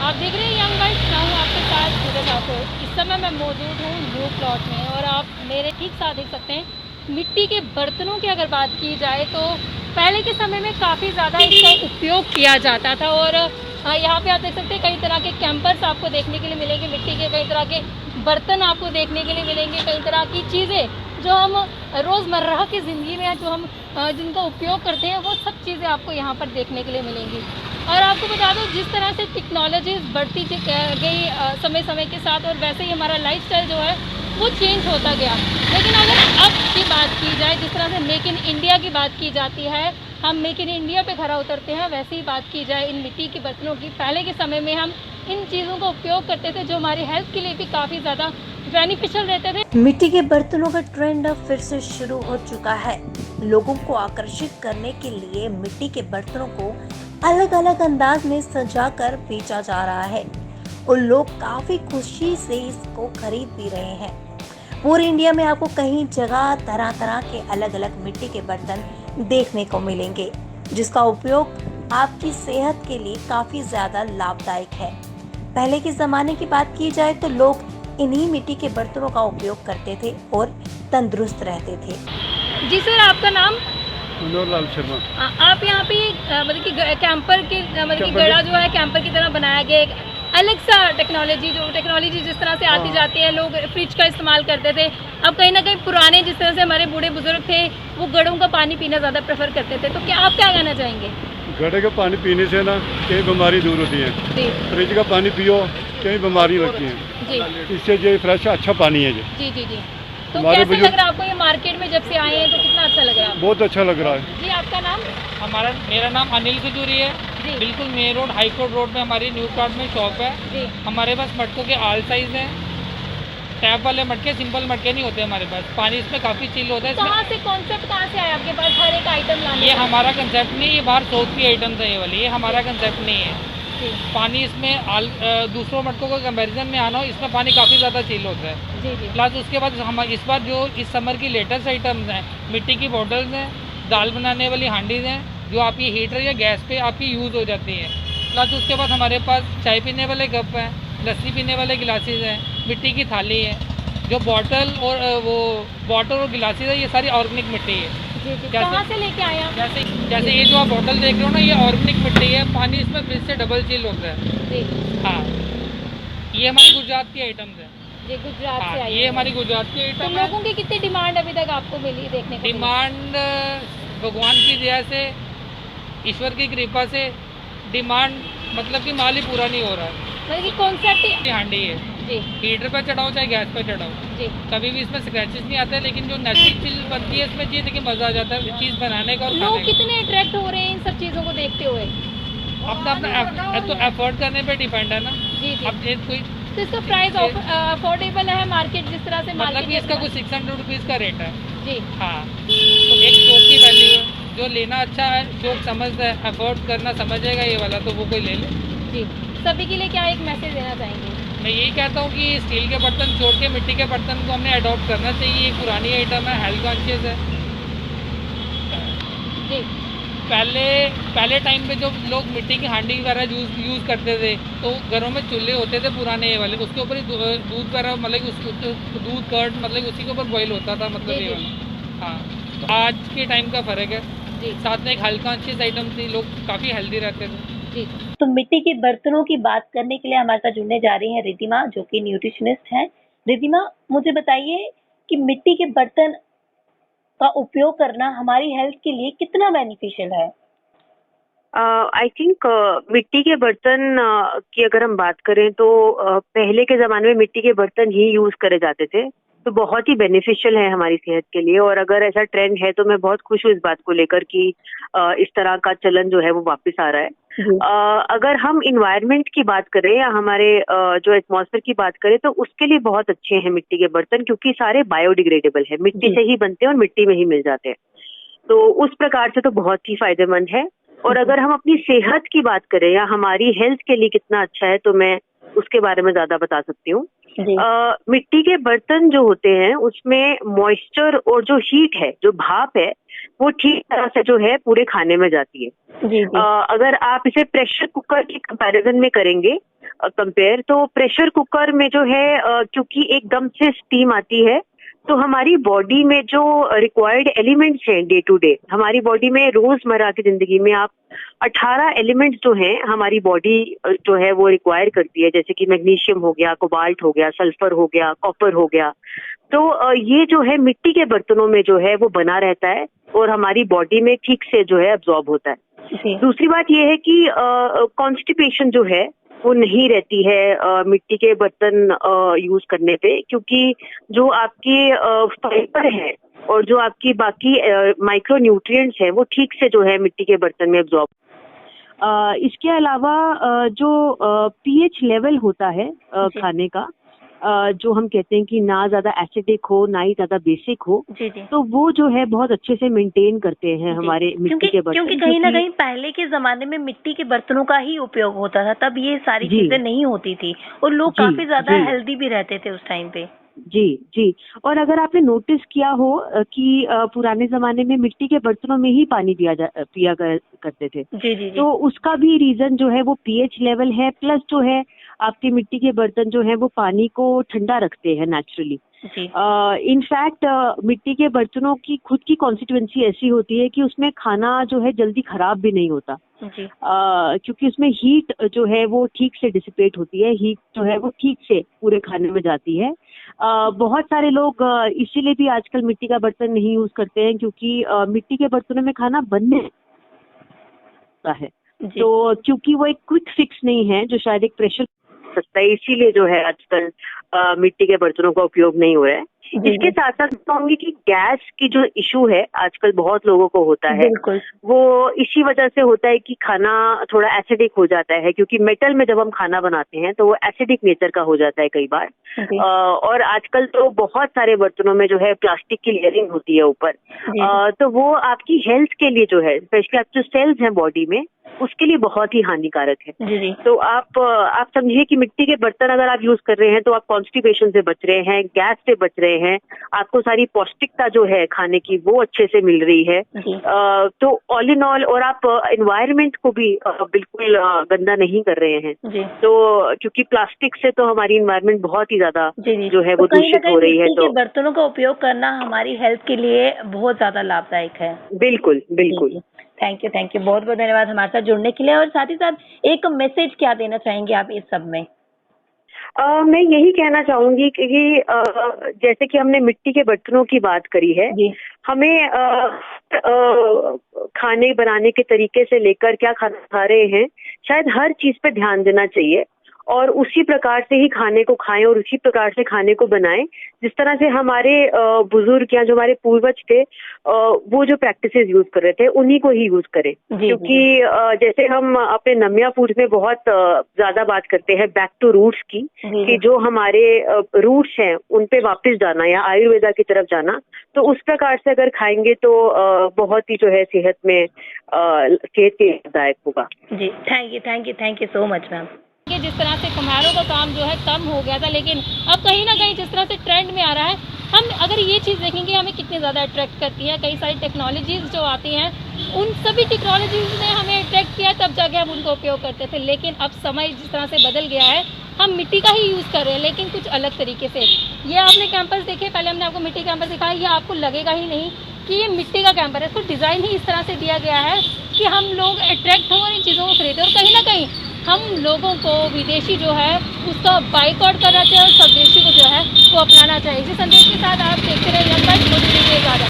आप देख रहे हैं यंग गाइस, मैं हूँ आपके साथ सूरज राठौर। इस समय मैं मौजूद हूँ न्यू प्लॉट में और आप मेरे ठीक साथ देख सकते हैं मिट्टी के बर्तनों की अगर बात की जाए तो पहले के समय में काफ़ी ज़्यादा इसका उपयोग किया जाता था। और यहाँ पे आप देख सकते हैं कई तरह के कैंपर्स आपको देखने के लिए मिलेंगे, मिट्टी के कई तरह के बर्तन आपको देखने के लिए मिलेंगे, कई तरह की चीज़ें जो हम रोज़मर्रा की ज़िंदगी में जो हम जिनका उपयोग करते हैं वो सब चीज़ें आपको यहाँ पर देखने के लिए मिलेंगी। और आपको बता दूं जिस तरह से टेक्नोलॉजीज बढ़ती गई समय समय के साथ, और वैसे ही हमारा लाइफस्टाइल जो है वो चेंज होता गया। लेकिन अगर अब की बात की जाए, जिस तरह से मेक इन इंडिया की बात की जाती है, हम मेक इन इंडिया पे खरा उतरते हैं, वैसे ही बात की जाए इन मिट्टी के बर्तनों की। पहले के समय में हम इन चीज़ों का उपयोग करते थे जो हमारी हेल्थ के लिए भी काफ़ी ज़्यादा बेनिफिशियल रहते थे। मिट्टी के बर्तनों का ट्रेंड अब फिर से शुरू हो चुका है। लोगों को आकर्षित करने के लिए मिट्टी के बर्तनों को अलग अलग अंदाज में सजाकर बेचा जा रहा है और लोग काफी खुशी से इसको खरीद भी रहे हैं। पूरे इंडिया में आपको कई जगह तरह तरह के अलग अलग मिट्टी के बर्तन देखने को मिलेंगे, जिसका उपयोग आपकी सेहत के लिए काफी ज्यादा लाभदायक है। पहले के जमाने की बात की जाए तो लोग इन्हीं मिट्टी के बर्तनों का उपयोग करते थे और तंदुरुस्त रहते थे। जी सर, आपका नाम? मनोहर लाल शर्मा। आप यहाँ पे मतलब कि कैंपर के मतलब कि गड़ा जो है कैंपर की तरह बनाया गया, एक अलग सा टेक्नोलॉजी जिस तरह से आती जाती है। लोग फ्रिज का इस्तेमाल करते थे, अब कहीं ना कहीं पुराने जिस तरह से हमारे बूढ़े बुजुर्ग थे वो गड़ों का पानी पीना ज़्यादा प्रेफर करते थे। तो क्या आप क्या कहना चाहेंगे? गड्ढे का पानी पीने से ना कई बीमारी दूर होती है। जी फ्रिज का पानी पियो कई बीमारी लगती है। जी इससे ये फ्रेश अच्छा पानी है। जी जी जी तो हमारे कैसे बुजुर्ग लग रहा है आपको ये मार्केट में जब से आए हैं तो कितना अच्छा लग रहा है? बहुत अच्छा लग रहा है। जी, आपका नाम? मेरा नाम अनिल खजूरी है। जी बिल्कुल main road high court road में हमारी न्यू प्लॉट में शॉप है। जी हमारे पास मटकों के आल साइज हैं, टैप वाले मटके, सिंपल मटके नहीं होते हमारे पास। पानी इसमें काफ़ी चिल होता है। कहाँ से कॉन्सेप्ट कहाँ से आया आपके पास हर एक आइटम लाने ये का? हमारा कंसेप्ट नहीं, ये बाहर साउथ की आइटम है ये वाली, ये हमारा कंसेप्ट नहीं है। जी पानी इसमें दूसरों मटकों को कंपैरिजन में आना हो, इसमें पानी काफ़ी ज़्यादा चिल होता है। जी जी प्लस उसके बाद हम इस बार जो इस समर की लेटेस्ट आइटम्स हैं, मिट्टी की बॉटल्स हैं, दाल बनाने वाली हांडीज हैं जो आपकी हीटर या गैस पे आपकी यूज़ हो जाती हैं। प्लस उसके बाद हमारे पास चाय पीने वाले कप हैं, लस्सी पीने वाले गिलासेस हैं, मिट्टी की थाली है। जो बॉटल और गिलासेस है ये सारी ऑर्गेनिक मिट्टी है। जी जी कहाँ से लेके आए आप? जैसे ये जो आप बॉटल देख रहे हो ना, ये ऑर्गेनिक मिट्टी है। पानी इसमें फ्रिज से डबल चिल होता है। जी हाँ, ये हमारी गुजरात की आइटम्स है। ये गुजरात से हाँ, आई ये है। हमारी गुजरात की तो आइटम है। लोगों की कितनी डिमांड अभी तक आपको मिली देखने को? डिमांड भगवान की दया से, ईश्वर की कृपा से डिमांड मतलब कि माल ही पूरा नहीं हो रहा है। मतलब कि कॉन्सेप्ट ये हांडी है, जी हीटर पर चढ़ाओ चाहे गैस पर चढ़ाओ, जी कभी भी इसमें स्क्रैचेस नहीं आते। लेकिन जो नेचुरल चीज बनती है इसमें चीज देखिए मजा आ जाता है चीज बनाने का और लोग खाने का। कितने अट्रैक्ट हो रहे हैं इन सब चीज़ों को देखते हुए? अपना तो एफर्ट करने पे डिपेंड है ना। जी जी अब ये कोई तो इसका प्राइस अफोर्डेबल है मार्केट जिस तरह से मतलब मार्केट कि इसका कुछ 600 रुपीज़ का रेट है। जी हाँ, तो एक शौक की वैल्यू है। जो लेना अच्छा है, शौक समझता है, अफोर्ड करना समझेगा ये वाला, तो वो कोई ले ले। जी सभी के लिए क्या एक मैसेज देना चाहेंगे? मैं यही कहता हूँ कि स्टील के बर्तन छोड़ के मिट्टी के बर्तन को हमने अडॉप्ट करना चाहिए। एक पुरानी आइटम है, हेल्थ कॉन्शियस है। जी पहले टाइम पे जो लोग मिट्टी की हांडी वगैरह यूज़ करते थे, तो घरों में चूल्हे होते थे पुराने ये वाले, उसके ऊपर ही दूध वगैरह मतलब दूध कर्ड मतलब उसी के ऊपर बॉईल होता था, मतलब जी, ये जी। वाला। हाँ, तो आज के टाइम का फ़र्क है। जी साथ में एक हेल्थ कॉन्शियस आइटम थी, लोग काफ़ी हेल्दी रहते थे। जी तो मिट्टी के बर्तनों की बात करने के लिए हमारे साथ जुड़ने जा रही हैं रिद्धिमा, जो कि न्यूट्रिशनिस्ट हैं। रिद्धिमा, मुझे बताइए कि मिट्टी के बर्तन का उपयोग करना हमारी हेल्थ के लिए कितना बेनिफिशियल है? आई थिंक मिट्टी के बर्तन की अगर हम बात करें तो पहले के ज़माने में मिट्टी के बर्तन ही यूज़ करे जाते थे, तो बहुत ही बेनिफिशियल है हमारी सेहत के लिए। और अगर ऐसा ट्रेंड है तो मैं बहुत खुश हूँ इस बात को लेकर कि इस तरह का चलन जो है वो वापस आ रहा है। अगर हम इन्वायरमेंट की बात करें या हमारे जो एटमॉस्फेयर की बात करें तो उसके लिए बहुत अच्छे हैं मिट्टी के बर्तन, क्योंकि सारे बायोडिग्रेडेबल है, मिट्टी से ही बनते हैं और मिट्टी में ही मिल जाते हैं। तो उस प्रकार से तो बहुत ही फायदेमंद है। और अगर हम अपनी सेहत की बात करें या हमारी हेल्थ के लिए कितना अच्छा है, तो मैं उसके बारे में ज्यादा बता सकती हूँ। मिट्टी के बर्तन जो होते हैं उसमें मॉइस्चर और जो हीट है, जो भाप है, वो ठीक तरह से जो है पूरे खाने में जाती है। जी जी अगर आप इसे प्रेशर कुकर के कंपैरिजन में करेंगे कंपेयर, तो प्रेशर कुकर में जो है क्योंकि एकदम से स्टीम आती है, तो हमारी बॉडी में जो रिक्वायर्ड एलिमेंट्स हैं डे टू डे, हमारी बॉडी में रोजमर्रा की जिंदगी में आप 18 एलिमेंट्स जो हैं हमारी बॉडी जो है वो रिक्वायर करती है, जैसे कि मैग्नीशियम हो गया, कोबाल्ट हो गया, सल्फर हो गया, कॉपर हो गया। तो ये जो है मिट्टी के बर्तनों में जो है वो बना रहता है और हमारी बॉडी में ठीक से जो है अब्जॉर्ब होता है। दूसरी बात ये है कि कॉन्स्टिपेशन जो है वो नहीं रहती है मिट्टी के बर्तन यूज करने पे, क्योंकि जो आपके फाइबर है और जो आपकी बाकी माइक्रो न्यूट्रिएंट्स हैं वो ठीक से जो है मिट्टी के बर्तन में अब्जॉर्ब। इसके अलावा जो पीएच लेवल होता है खाने का, जो हम कहते हैं कि ना ज्यादा एसिडिक हो ना ही ज्यादा बेसिक हो, जी। तो वो जो है बहुत अच्छे से मेंटेन करते हैं हमारे मिट्टी के बर्तन। क्योंकि कहीं ना कहीं पहले के जमाने में मिट्टी के बर्तनों का ही उपयोग होता था, तब ये सारी चीजें नहीं होती थी और लोग काफी ज्यादा हेल्दी भी रहते थे उस टाइम पे। जी। और अगर आपने नोटिस किया हो कि पुराने जमाने में मिट्टी के बर्तनों में ही पानी पिया करते थे, जी। तो तो उसका भी रीजन जो है वो पीएच लेवल है, प्लस जो है आपके मिट्टी के बर्तन जो है वो पानी को ठंडा रखते हैं नेचुरली। इनफैक्ट मिट्टी के बर्तनों की खुद की कॉन्स्टिट्यूएंसी ऐसी होती है कि उसमें खाना जो है जल्दी खराब भी नहीं होता, क्योंकि उसमें हीट जो है वो ठीक से डिसिपेट होती है, हीट जो है वो ठीक से पूरे खाने में जाती है। बहुत सारे लोग इसीलिए भी आजकल मिट्टी का बर्तन नहीं यूज करते हैं, क्योंकि मिट्टी के बर्तनों में खाना बनने है, तो क्योंकि वो एक क्विक फिक्स नहीं है जो शायद एक प्रेशर सकता है, इसीलिए जो है आजकल मिट्टी के बर्तनों का उपयोग नहीं हो रहा है। इसके साथ साथ कहूंगी कि गैस की जो इशू है आजकल बहुत लोगों को होता है, वो इसी वजह से होता है कि खाना थोड़ा एसिडिक हो जाता है, क्योंकि मेटल में जब हम खाना बनाते हैं तो वो एसिडिक नेचर का हो जाता है कई बार। और आजकल तो बहुत सारे बर्तनों में जो है प्लास्टिक की लेयरिंग होती है ऊपर, तो वो आपकी हेल्थ के लिए जो है, स्पेशली आप जो सेल्स हैं बॉडी में, उसके लिए बहुत ही हानिकारक है। तो आप समझिए कि मिट्टी के बर्तन अगर आप यूज कर रहे हैं तो आप कॉन्स्टिपेशन से बच रहे हैं, गैस से बच रहे हैं, आपको सारी पौष्टिकता जो है खाने की वो अच्छे से मिल रही है। तो ऑल इन ऑल, और आप एनवायरनमेंट को भी बिल्कुल गंदा नहीं कर रहे हैं। तो क्योंकि प्लास्टिक से तो हमारी एनवायरनमेंट बहुत ही ज्यादा जो है वो दूषित हो रही है, तो बर्तनों का उपयोग करना हमारी हेल्थ के लिए बहुत ज्यादा लाभदायक है। बिल्कुल। थैंक यू, बहुत बहुत धन्यवाद हमारे साथ जुड़ने के लिए। और साथ ही साथ एक मैसेज क्या देना चाहेंगे आप इस सब में? मैं यही कहना चाहूंगी कि जैसे कि हमने मिट्टी के बर्तनों की बात करी है, हमें खाने बनाने के तरीके से लेकर क्या खाना खा रहे हैं, शायद हर चीज पे ध्यान देना चाहिए और उसी प्रकार से ही खाने को खाएं और उसी प्रकार से खाने को बनाएं जिस तरह से हमारे बुजुर्ग या जो हमारे पूर्वज थे वो जो प्रैक्टिसेस यूज कर रहे थे उन्हीं को ही यूज करें। क्योंकि जैसे हम अपने नम्या फूड में बहुत ज्यादा बात करते हैं बैक टू रूट्स की, कि जो हमारे रूट्स हैं उन पे वापस जाना या आयुर्वेदा की तरफ जाना, तो उस प्रकार से अगर खाएंगे तो बहुत ही जो है सेहत के लाभदायक होगा। जी, thank you so much ma'am. जिस तरह से कुम्हारों का काम जो है कम हो गया था, लेकिन अब कहीं ना कहीं जिस तरह से ट्रेंड में आ रहा है, हम अगर ये चीज़ देखेंगे हमें कितनी ज़्यादा अट्रैक्ट करती है। कई सारी टेक्नोलॉजीज़ जो आती हैं, उन सभी टेक्नोलॉजीज़ ने हमें अट्रैक्ट किया, तब जाके हम उनको उपयोग करते थे। लेकिन अब समय जिस तरह से बदल गया है, हम मिट्टी का ही यूज़ कर रहे हैं, लेकिन कुछ अलग तरीके से। ये आपने कैंपस देखे, पहले हमने आपको मिट्टी कैंपस दिखाया, ये आपको लगेगा ही नहीं कि ये मिट्टी का कैंपर है। इसको डिज़ाइन ही इस तरह से दिया गया है कि हम लोग अट्रैक्ट हों और इन चीज़ों को खरीदें। और कहीं ना कहीं हम लोगों को विदेशी जो है उसका बाइकआउट करना चाहिए और स्वदेशी को जो है वो अपनाना चाहिए। इसी संदेश के साथ आप देखते रहे